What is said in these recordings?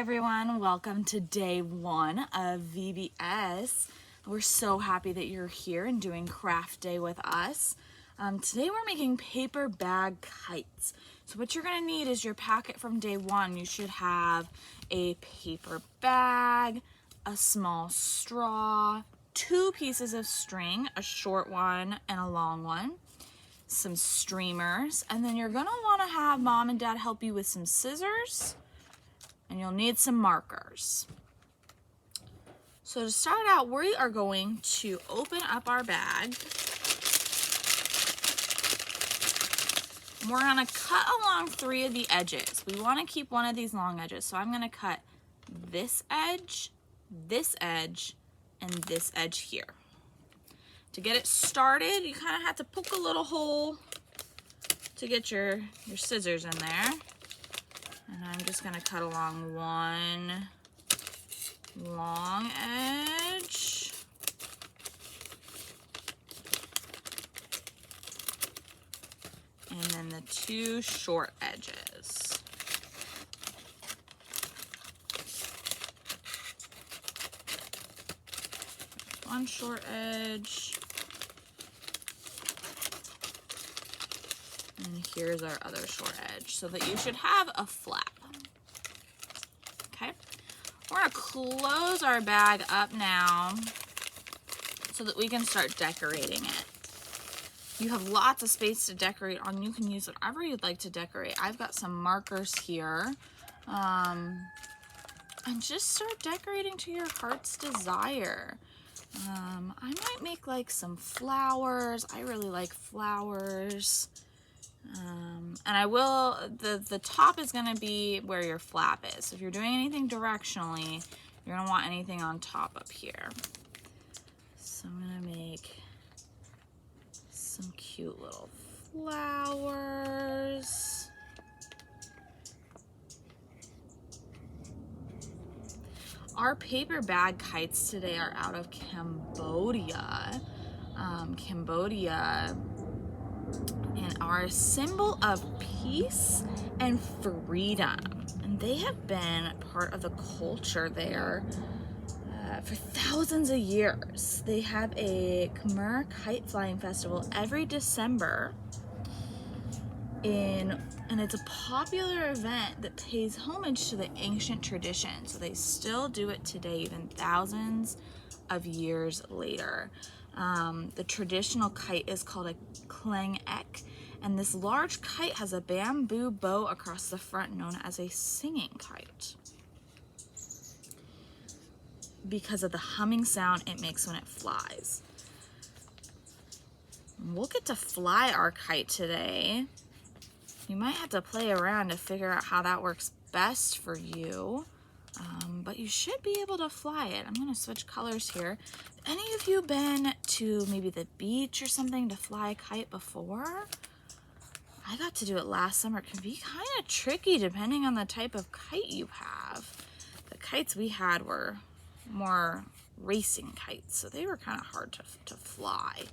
Everyone, welcome to day one of VBS. We're so happy that you're here and doing craft day with us. Today we're making paper bag kites. So what you're going to need is your packet from day one. You should have a paper bag, a small straw, 2 pieces of string, a short one and a long one, some streamers, and then you're going to want to have mom and dad help you with some scissors. And you'll need some markers. So to start out, we are going to open up our bag. We're gonna cut along 3 of the edges. We wanna keep one of these long edges. So I'm gonna cut this edge, and this edge here. To get it started, you kind of have to poke a little hole to get your scissors in there. And I'm just going to cut along one long edge. And then the 2 short edges. One short edge. And here's our other short edge, so that you should have a flap. Okay, we're gonna close our bag up now so that we can start decorating it. You have lots of space to decorate on. You can use whatever you'd like to decorate. I've got some markers here. And just start decorating to your heart's desire. I might make like some flowers. I really like flowers. And I will, the top is going to be where your flap is. So if you're doing anything directionally, you're going to want anything on top up here. So I'm going to make some cute little flowers. Our paper bag kites today are out of Cambodia. Cambodia and are a symbol of peace and freedom. And they have been part of the culture there for thousands of years. They have a Khmer kite flying festival every December. And it's a popular event that pays homage to the ancient tradition. So they still do it today, even thousands of years later. The traditional kite is called a kleng ek, and this large kite has a bamboo bow across the front known as a singing kite because of the humming sound it makes when it flies. We'll get to fly our kite today. You might have to play around to figure out how that works best for you. But you should be able to fly it. I'm going to switch colors here. Have any of you been to maybe the beach or something to fly a kite before? I got to do it last summer. It can be kind of tricky depending on the type of kite you have. The kites we had were more racing kites, so they were kind of hard to fly.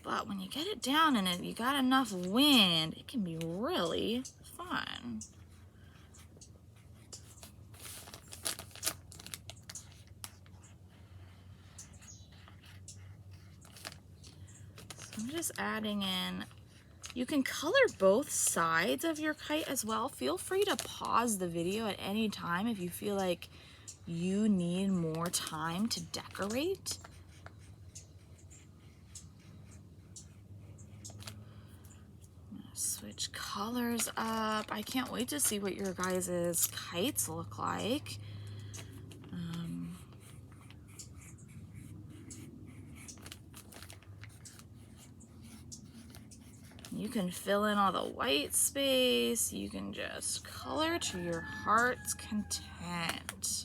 But when you get it down and you got enough wind, it can be really fun. I'm just adding in, you can color both sides of your kite as well. Feel free to pause the video at any time if you feel like you need more time to decorate. I'm gonna switch colors up. I can't wait to see what your guys' kites look like. You can fill in all the white space. You can just color to your heart's content.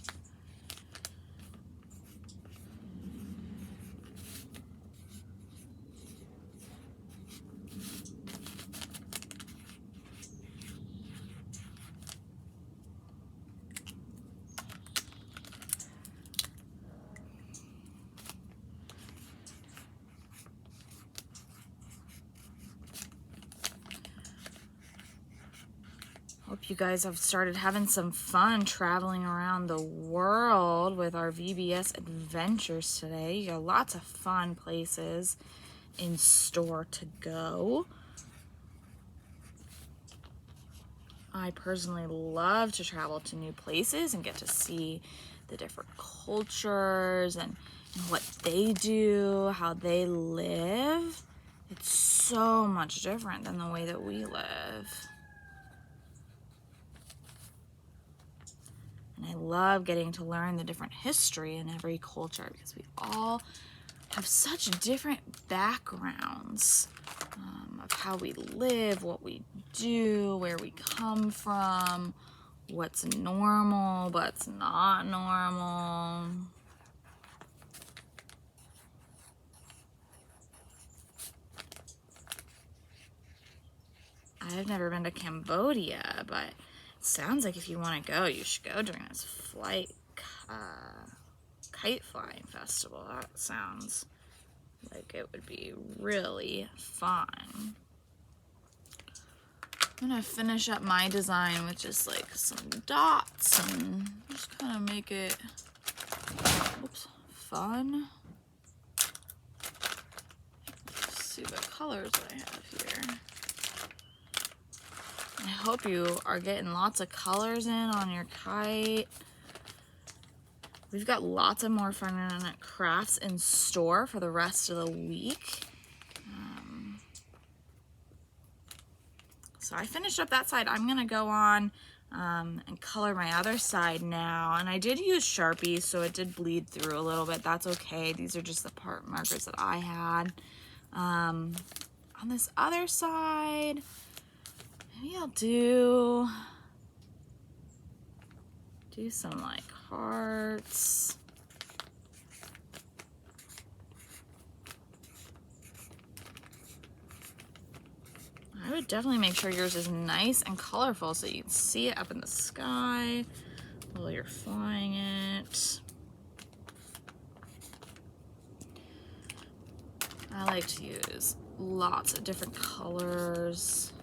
You guys have started having some fun traveling around the world with our VBS adventures today. You got lots of fun places in store to go. I personally love to travel to new places and get to see the different cultures and what they do, how they live. It's so much different than the way that we live. And I love getting to learn the different history in every culture because we all have such different backgrounds of how we live, what we do, where we come from, what's normal, what's not normal. I've never been to Cambodia, but sounds like if you want to go, you should go during this kite flying festival. That sounds like it would be really fun. I'm gonna finish up my design with just like some dots and just kind of make it fun. Let's see what colors I have here. I hope you are getting lots of colors in on your kite. We've got lots of more fun crafts in store for the rest of the week. So I finished up that side. I'm gonna go on and color my other side now. And I did use Sharpie, so it did bleed through a little bit. That's okay. These are just the part markers that I had. On this other side, maybe I'll do some like hearts. I would definitely make sure yours is nice and colorful so you can see it up in the sky while you're flying it. I like to use lots of different colors.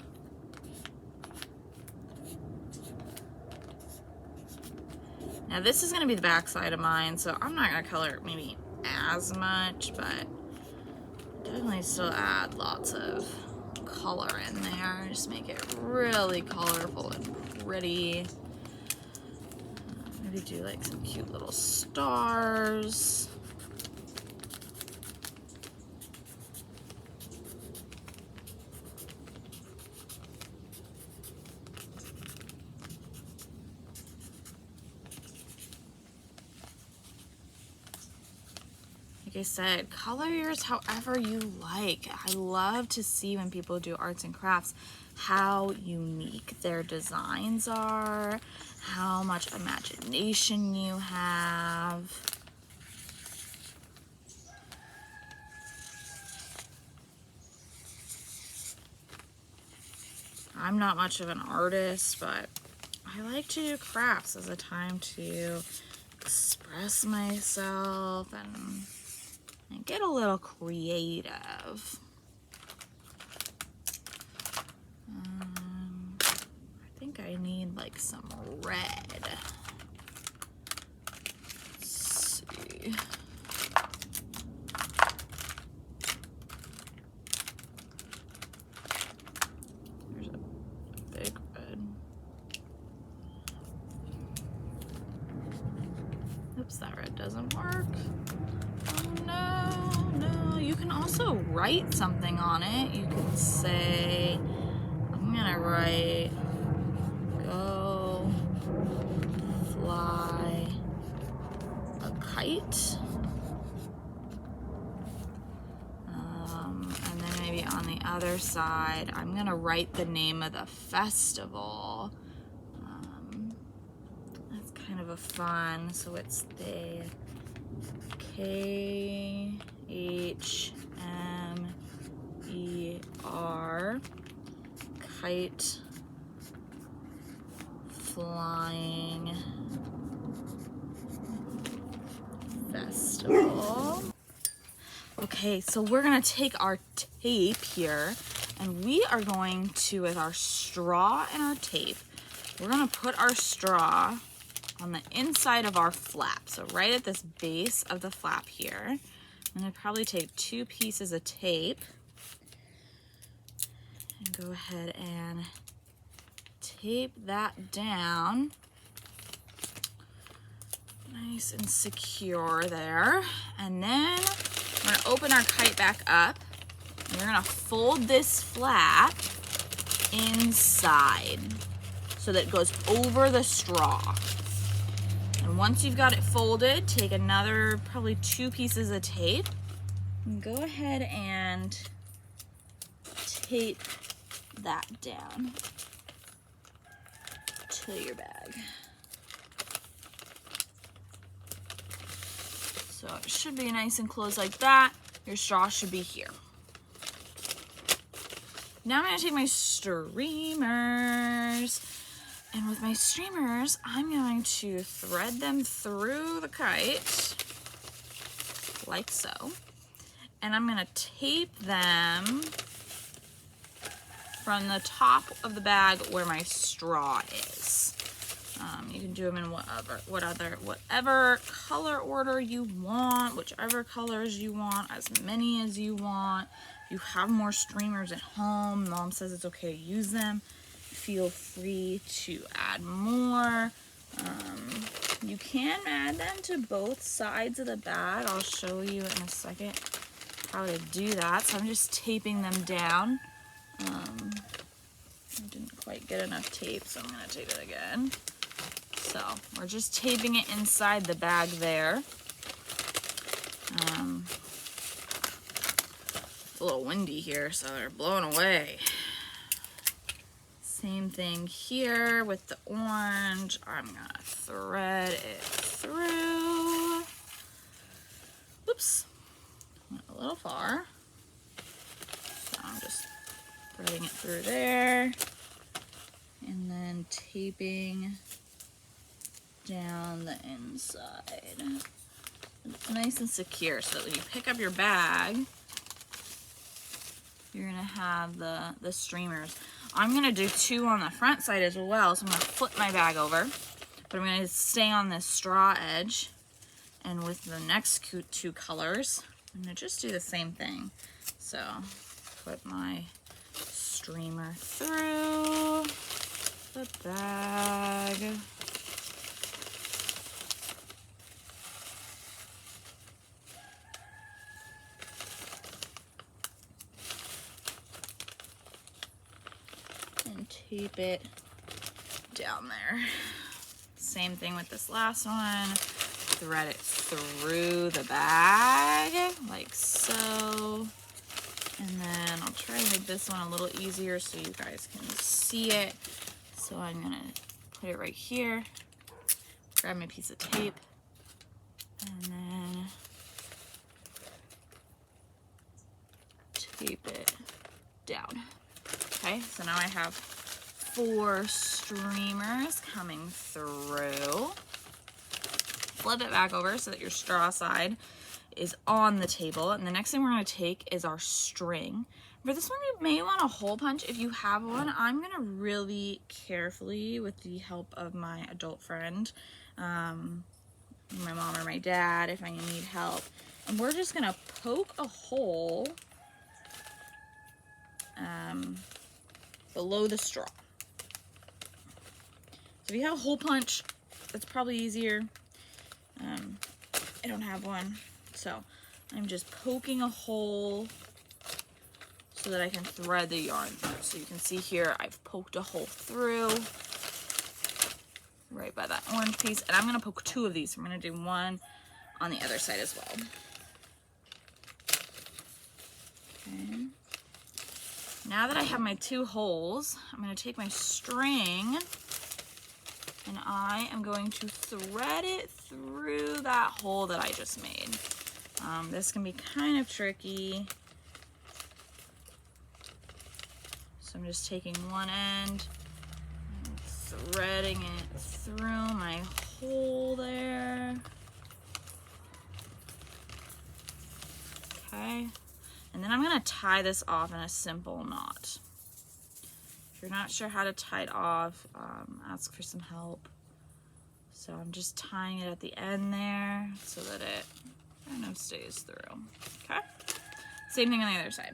Now this is going to be the back side of mine, so I'm not going to color maybe as much, but definitely still add lots of color in there. Just make it really colorful and pretty. Maybe do like some cute little stars. Like I said, color yours however you like. I love to see when people do arts and crafts how unique their designs are, how much imagination you have. I'm not much of an artist, but I like to do crafts as a time to express myself and get a little creative. I think I need like some red. Let's see. There's a big red. Oops, that red doesn't work. No, you can also write something on it. You can say, I'm gonna write, go fly a kite. And then maybe on the other side, I'm gonna write the name of the festival. That's kind of a fun, so it's the KHMER Kite Flying Festival. Okay, so we're gonna take our tape here and we are going to, with our straw and our tape, we're gonna put our straw on the inside of our flap. So right at this base of the flap here. I'm gonna probably take 2 pieces of tape and go ahead and tape that down. Nice and secure there. And then we're gonna open our kite back up. And we're gonna fold this flap inside so that it goes over the straw. And once you've got it folded, take another probably 2 pieces of tape and go ahead and tape that down to your bag. So it should be nice and closed like that. Your straw should be here. Now I'm gonna take my streamers, and with my streamers, I'm going to thread them through the kite, like so. And I'm gonna tape them from the top of the bag where my straw is. You can do them in whatever color order you want, whichever colors you want, as many as you want. If you have more streamers at home, Mom says it's okay to use them, feel free to add more. You can add them to both sides of the bag. I'll show you in a second how to do that. So I'm just taping them down. I didn't quite get enough tape, so I'm gonna tape it again. So we're just taping it inside the bag there. It's a little windy here, so they're blowing away. Same thing here with the orange. I'm gonna thread it through. Oops, went a little far. So I'm just threading it through there and then taping down the inside. It's nice and secure so that when you pick up your bag, you're gonna have the streamers. I'm gonna do 2 on the front side as well, so I'm gonna flip my bag over, but I'm gonna stay on this straw edge, and with the next 2 colors, I'm gonna just do the same thing. So put my streamer through the bag. And tape it down there. Same thing with this last one. Thread it through the bag like so. And then I'll try to make this one a little easier so you guys can see it. So I'm gonna put it right here, grab my piece of tape, and then tape it down. Okay, so now I have 4 streamers coming through. Flip it back over so that your straw side is on the table. And the next thing we're gonna take is our string. For this one, you may want a hole punch if you have one. I'm gonna really carefully, with the help of my adult friend, my mom or my dad, if I need help. And we're just gonna poke a hole below the straw. So if you have a hole punch, that's probably easier. I don't have one, so I'm just poking a hole so that I can thread the yarn through. So you can see here, I've poked a hole through right by that orange piece, and I'm gonna poke 2 of these. I'm gonna do 1 on the other side as well. Okay. Now that I have my 2 holes, I'm gonna take my string and I am going to thread it through that hole that I just made. This can be kind of tricky. So I'm just taking one end and threading it through my hole there. Okay. And then I'm gonna tie this off in a simple knot. you're not sure how to tie it off, ask for some help. So I'm just tying it at the end there so that it kind of stays through. Okay? Same thing on the other side.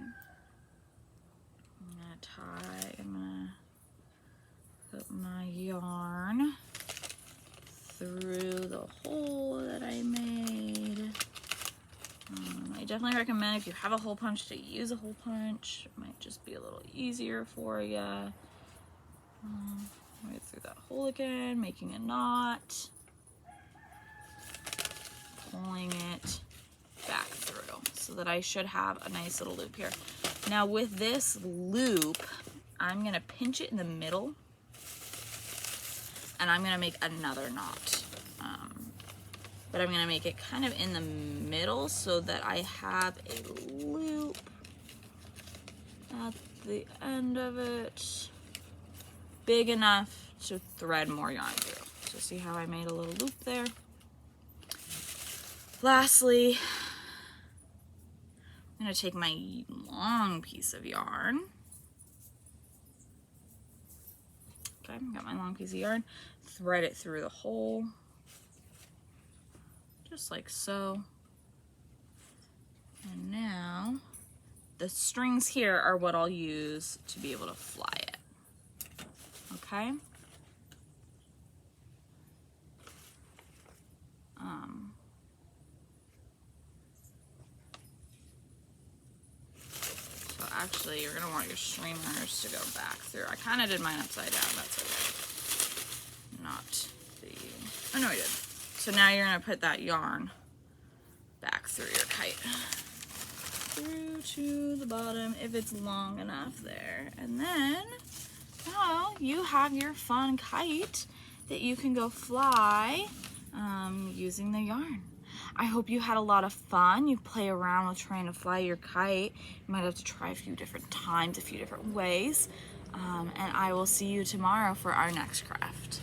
I'm gonna put my yarn through the hole that I made. I definitely recommend, if you have a hole punch, to use a hole punch. It might just be a little easier for you. Right through that hole again, making a knot, pulling it back through so that I should have a nice little loop here. Now with this loop, I'm gonna pinch it in the middle and I'm gonna make another knot. But I'm gonna make it kind of in the middle so that I have a loop at the end of it, big enough to thread more yarn through. So see how I made a little loop there? Lastly, I'm gonna take my long piece of yarn. Okay, got my long piece of yarn, thread it through the hole, just like so. And now the strings here are what I'll use to be able to fly it. Okay? So actually, you're gonna want your streamers to go back through. I kind of did mine upside down, that's okay. Not the, oh no I did. So now you're gonna put that yarn back through your kite. Through to the bottom if it's long enough there. And then, now you have your fun kite that you can go fly using the yarn. I hope you had a lot of fun. You play around with trying to fly your kite. You might have to try a few different times, a few different ways. And I will see you tomorrow for our next craft.